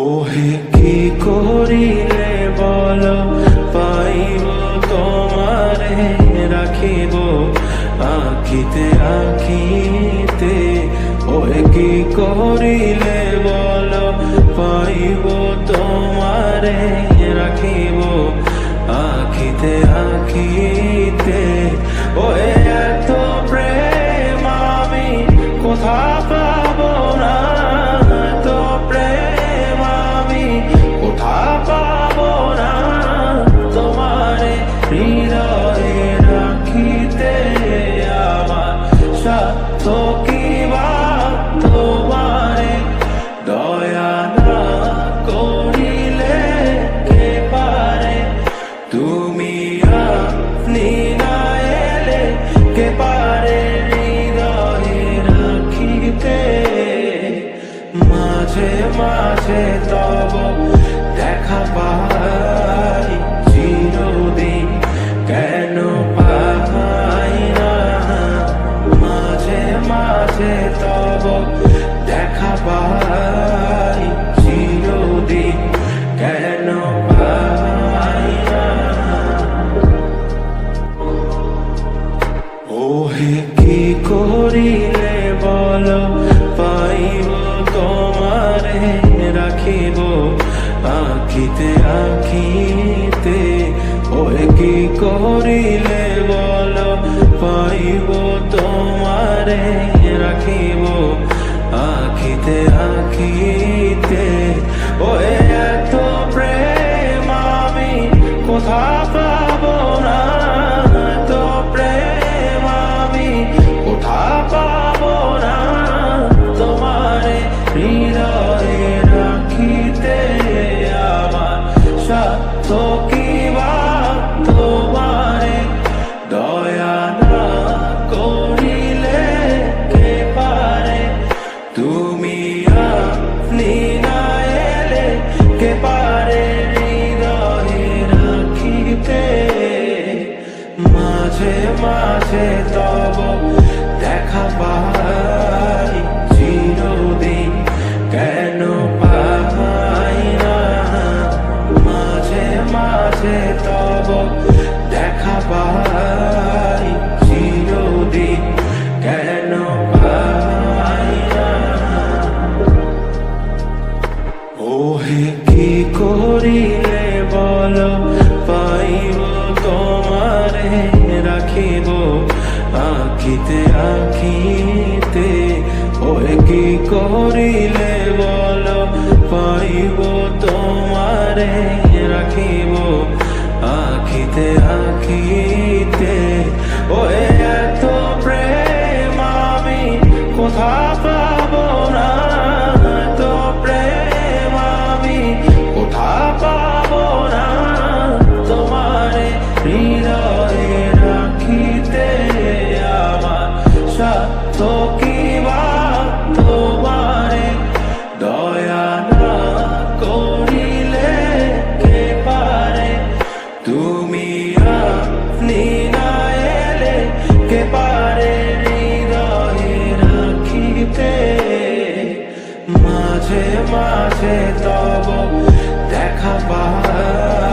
ওহে কি করিলে বল পাইব তোমারে রাখিব আখিতে আখিতে। ওহে কি করিলে বল পাইব তোমারে রাখিব আখিতে আখিতে। ওহে এত প্রেম আমি কোথা পাব না, এত প্রেম আমি কোথা পাব না। তোমারে হৃদয়ে রাখিতে আমার সাধ্য কি বা, তোমারে দয়া না করিলে কে পারে। তুমি আপনি না এলে কে পারে হৃদয়ে রাখিতে। মাঝে মাঝে তব দেখা পাই চিরদিন কেন পাই না। মাঝে মাঝে তব দেখা পাই চিরদিন কেন পাই না। ওহে কি করিলে বল পাইব তোমারে রাখিব আখিতে আখিতে। ওহে কি করিলে বল পাইব তোমারে রাখিব আখিতে আখিতে। ওহে এত প্রেম আমি কোথা পাব না, এত প্রেম আমি কোথা পাব না। তোমারে হৃদয়ে রাখিতে আমার সাধ্য কি বা, তোমারে দয়া না করিলে কে পারে। তুমি আপনি না এলে কে পারে হৃদয়ে রাখিতে। মাঝে মাঝে তব দেখা পাই চিরদিন কেন পাই না। মাঝে মাঝে তব দেখা পাই চিরদিন কেন পাই না। ওহে কি করিলে বল পাইব তোমারে রাখিব আখিতে আখিতে। ওহে কি করিলে বল পাইব তোমারে রাখিব আখিতে আখিতে। ওহে এত প্রেম আমি কোথা পাব না, এত প্রেম আমি কোথা পাব না। তোমারে হৃদয়ে রাখিতে আমার সাধ্য কি বা, তোমারে দয়া না করিলে কে পারে। তুমি আপনি না এলে কে পারে হৃদয়ে রাখিতে। মাঝে মাঝে তব দেখা পাই